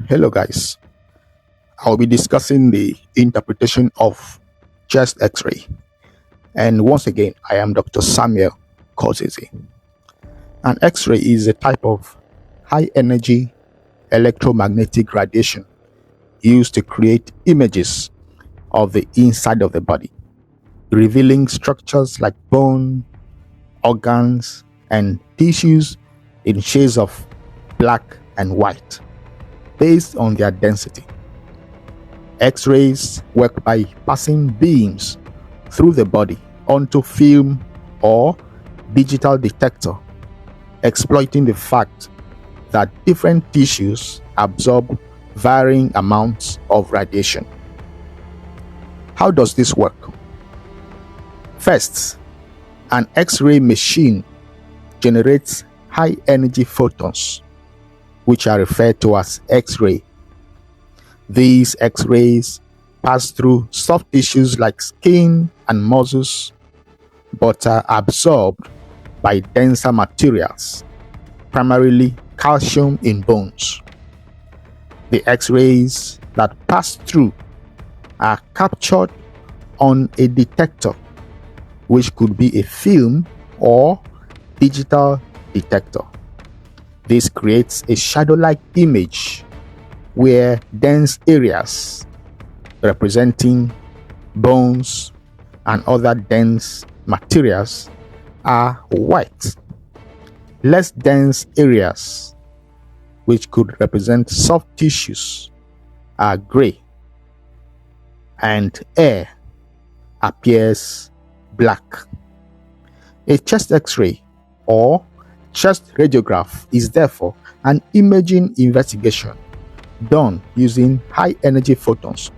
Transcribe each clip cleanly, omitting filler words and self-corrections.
Hello, guys. I'll be discussing the interpretation of chest X-ray. And once again, I am Dr. Samuel Kozizi. An X-ray is a type of high-energy electromagnetic radiation used to create images of the inside of the body, revealing structures like bone, organs, and tissues in shades of black and white, based on their density. X-rays work by passing beams through the body onto film or digital detector, exploiting the fact that different tissues absorb varying amounts of radiation. How does this work? First, an X-ray machine generates high-energy photons, which are referred to as X-ray. These X-rays pass through soft tissues like skin and muscles, but are absorbed by denser materials, primarily calcium in bones. The X-rays that pass through are captured on a detector, which could be a film or digital detector. This creates a shadow-like image where dense areas representing bones and other dense materials are white. Less dense areas, which could represent soft tissues, are gray, and air appears black. A chest X-ray or chest radiograph is therefore an imaging investigation done using high-energy photons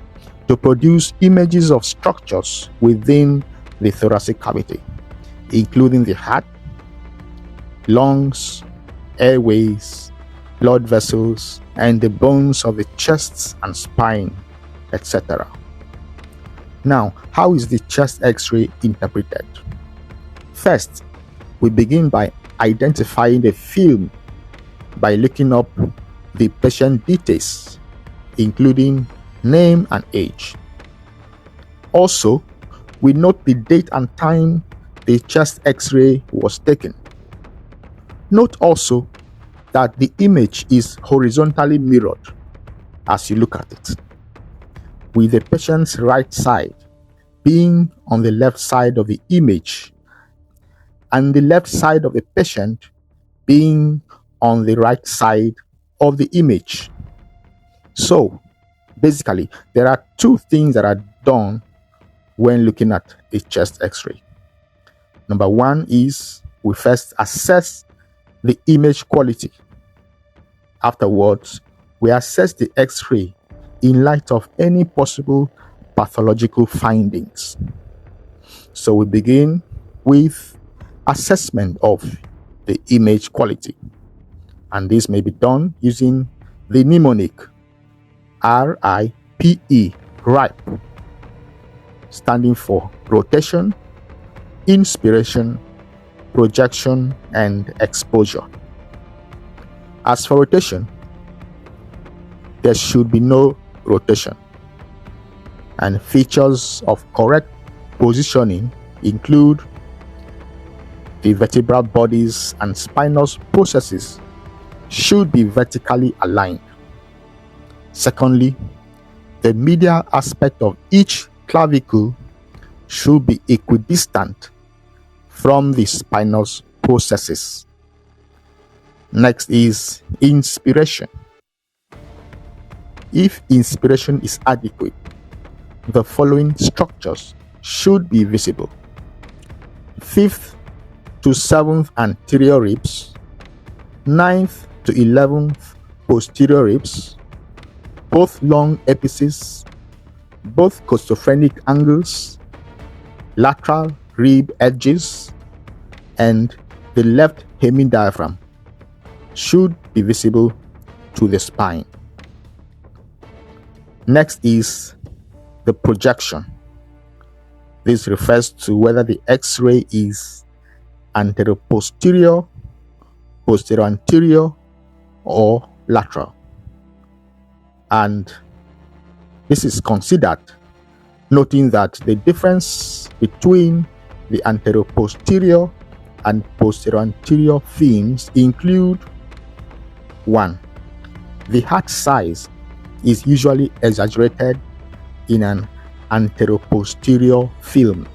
to produce images of structures within the thoracic cavity, including the heart, lungs, airways, blood vessels, and the bones of the chest and spine, etc. Now, how is the chest X-ray interpreted? First, we begin by identifying the film by looking up the patient details, including name and age. Also, we note the date and time the chest X-ray was taken. Note also that the image is horizontally mirrored as you look at it, with the patient's right side being on the left side of the image and the left side of the patient being on the right side of the image. So basically, there are two things that are done when looking at a chest X-ray. Number one is we first assess the image quality. Afterwards, we assess the X-ray in light of any possible pathological findings. So we begin with assessment of the image quality, and this may be done using the mnemonic R.I.P.E, R.I.P.E, standing for rotation, inspiration, projection, and exposure. As for rotation, there should be no rotation, and features of correct positioning include the vertebral bodies and spinous processes should be vertically aligned. Secondly, the medial aspect of each clavicle should be equidistant from the spinous processes. Next is inspiration. If inspiration is adequate, the following structures should be visible: 5th to 7th anterior ribs, 9th to 11th posterior ribs, both long apices, both costophrenic angles, lateral rib edges, and the left hemidiaphragm should be visible to the spine. Next is the projection. This refers to whether the X-ray is anteroposterior, posterior anterior, or lateral. And this is considered, noting that the difference between the anteroposterior and posterior-anterior films include: 1. The heart size is usually exaggerated in an anteroposterior film.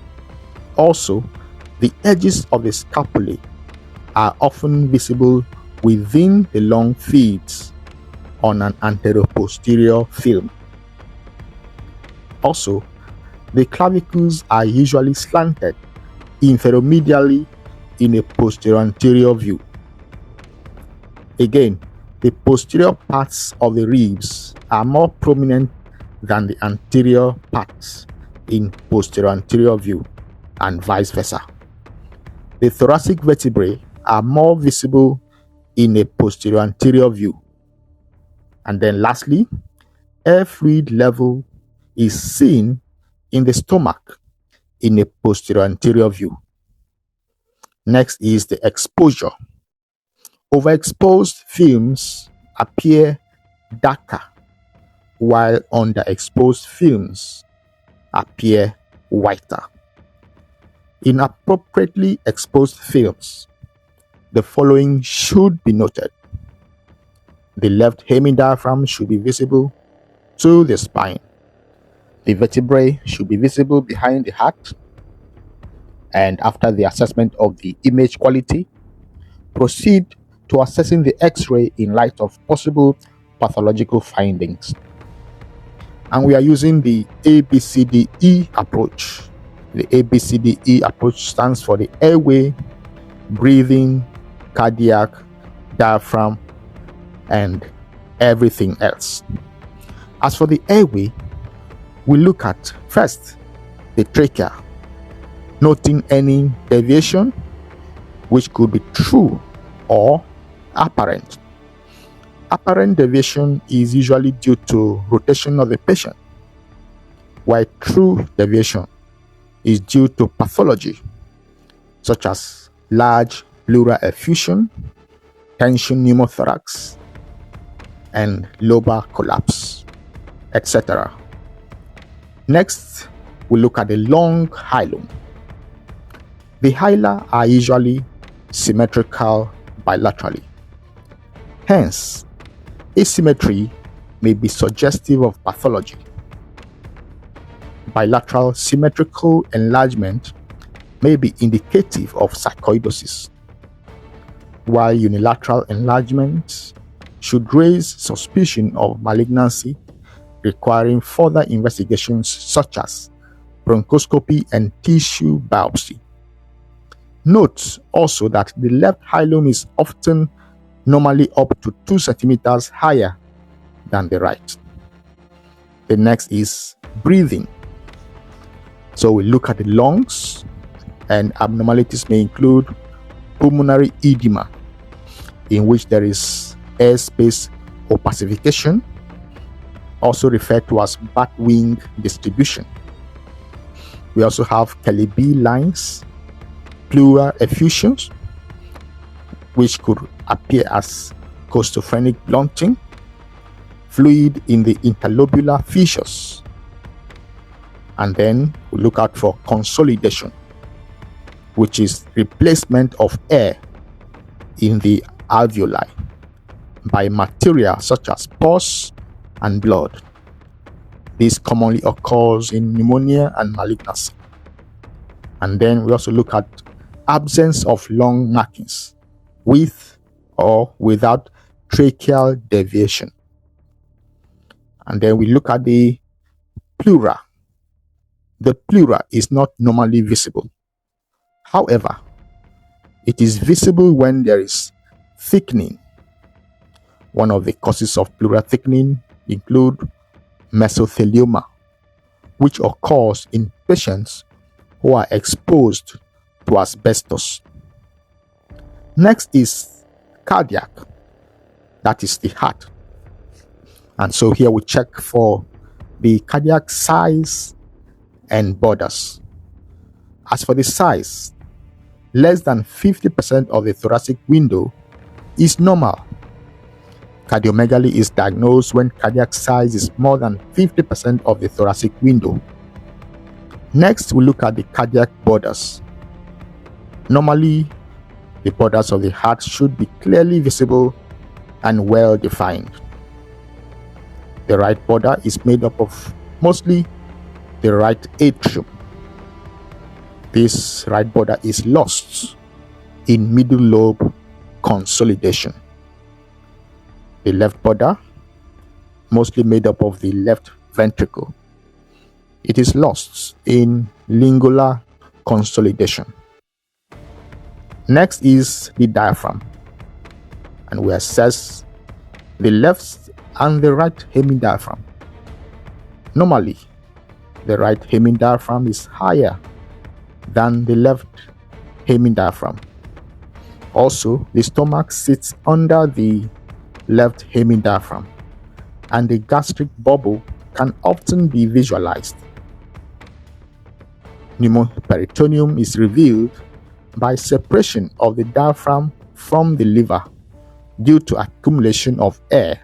Also, the edges of the scapulae are often visible within the long fields on an anteroposterior film. Also, the clavicles are usually slanted inferomedially in a posterior-anterior view. Again, the posterior parts of the ribs are more prominent than the anterior parts in posterior-anterior view, and vice versa. The thoracic vertebrae are more visible in a posterior-anterior view. And then lastly, air fluid level is seen in the stomach in a posterior-anterior view. Next is the exposure. Overexposed films appear darker, while underexposed films appear whiter. In appropriately exposed films, the following should be noted. The left hemidiaphragm should be visible to the spine. The vertebrae should be visible behind the heart. And after the assessment of the image quality, proceed to assessing the X-ray in light of possible pathological findings. And we are using the ABCDE approach. The ABCDE approach stands for the airway, breathing, cardiac, diaphragm, and everything else. As for the airway, we look at first the trachea, noting any deviation which could be true or apparent. Apparent deviation is usually due to rotation of the patient, while true deviation is due to pathology, such as large pleural effusion, tension pneumothorax, and lobar collapse, etc. Next, we look at the long hilum. The hila are usually symmetrical bilaterally. Hence, asymmetry may be suggestive of pathology. Bilateral symmetrical enlargement may be indicative of sarcoidosis, while unilateral enlargement should raise suspicion of malignancy, requiring further investigations such as bronchoscopy and tissue biopsy. Note also that the left hilum is often normally up to 2 centimeters higher than the right. The next is breathing. So we look at the lungs, and abnormalities may include pulmonary edema, in which there is airspace opacification, also referred to as bat wing distribution. We also have Kelly-B lines, pleural effusions, which could appear as costophrenic blunting, fluid in the interlobular fissures. And then we look out for consolidation, which is replacement of air in the alveoli by material such as pus and blood. This commonly occurs in pneumonia and malignancy. And then we also look at absence of lung markings with or without tracheal deviation. And then we look at the pleura. The pleura is not normally visible. However, it is visible when there is thickening. One of the causes of pleural thickening include mesothelioma, which occurs in patients who are exposed to asbestos. Next is cardiac, that is the heart. And so here we check for the cardiac size and borders. As for the size, less than 50% of the thoracic window is normal. Cardiomegaly is diagnosed when cardiac size is more than 50% of the thoracic window. Next, we look at the cardiac borders. Normally, the borders of the heart should be clearly visible and well defined. The right border is made up of mostly the right atrium. This right border is lost in middle lobe consolidation. The left border, mostly made up of the left ventricle, it is lost in lingular consolidation. Next is the diaphragm, and we assess the left and the right hemidiaphragm. Normally, the right hemidiaphragm is higher than the left hemidiaphragm. Also, the stomach sits under the left hemidiaphragm, and the gastric bubble can often be visualized. Pneumoperitoneum is revealed by separation of the diaphragm from the liver due to accumulation of air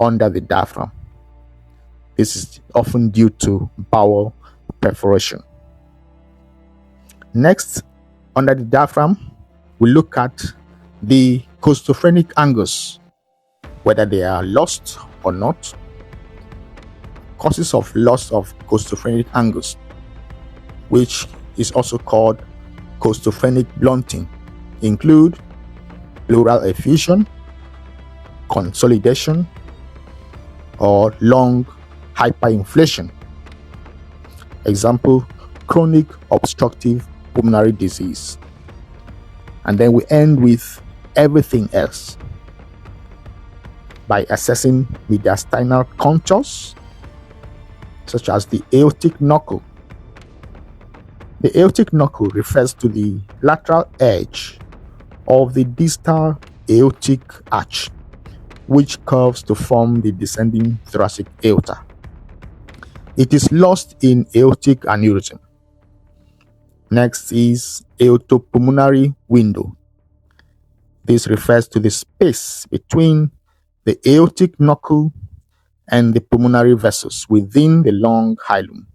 under the diaphragm. This is often due to bowel perforation. Next, under the diaphragm, we look at the costophrenic angles, whether they are lost or not. Causes of loss of costophrenic angles, which is also called costophrenic blunting, include pleural effusion, consolidation, or lung hyperinflation. Example, chronic obstructive pulmonary disease. And then we end with everything else by assessing mediastinal contours, such as the aortic knuckle. The aortic knuckle refers to the lateral edge of the distal aortic arch, which curves to form the descending thoracic aorta. It is lost in aortic aneurysm. Next is aortopulmonary window. This refers to the space between the aortic knuckle and the pulmonary vessels within the lung hilum.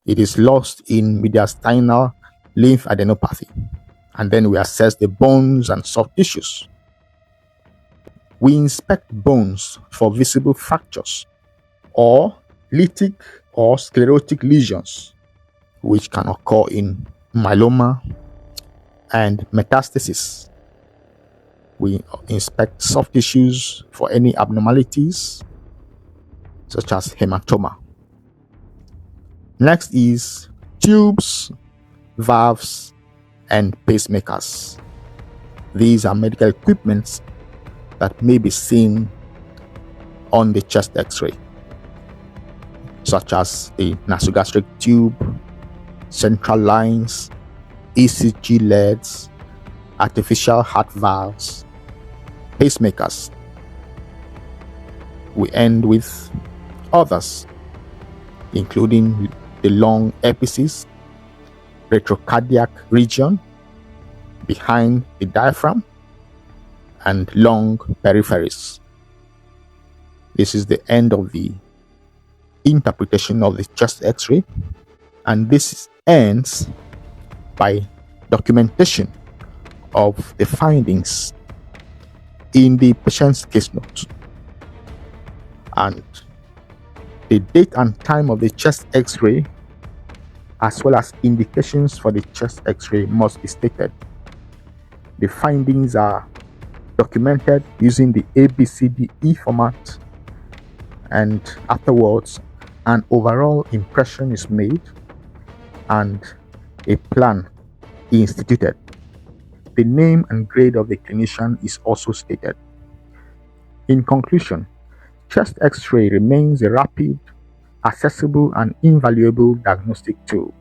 It is lost in mediastinal lymphadenopathy. And then we assess the bones and soft tissues. We inspect bones for visible fractures or lytic or sclerotic lesions, which can occur in myeloma and metastasis. We inspect soft tissues for any abnormalities, such as hematoma. Next is tubes, valves, and pacemakers. These are medical equipments that may be seen on the chest X-ray, such as the nasogastric tube, central lines, ECG leads, artificial heart valves, pacemakers. We end with others, including the lung epices, retrocardiac region behind the diaphragm, and lung peripheries. This is the end of the interpretation of the chest X-ray, and this ends by documentation of the findings in the patient's case note, and the date and time of the chest X-ray, as well as indications for the chest X-ray, must be stated. The findings are documented using the ABCDE format, and afterwards an overall impression is made and a plan instituted. The name and grade of the clinician is also stated. In conclusion, chest X-ray remains a rapid, accessible, and invaluable diagnostic tool.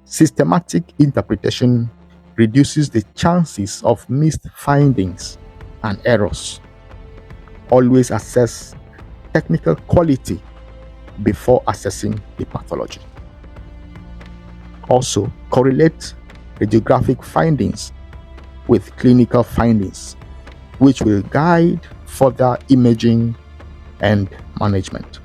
Systematic interpretation reduces the chances of missed findings and errors. Always assess technical quality before assessing the pathology. Also, correlate radiographic findings with clinical findings which will guide further imaging and management.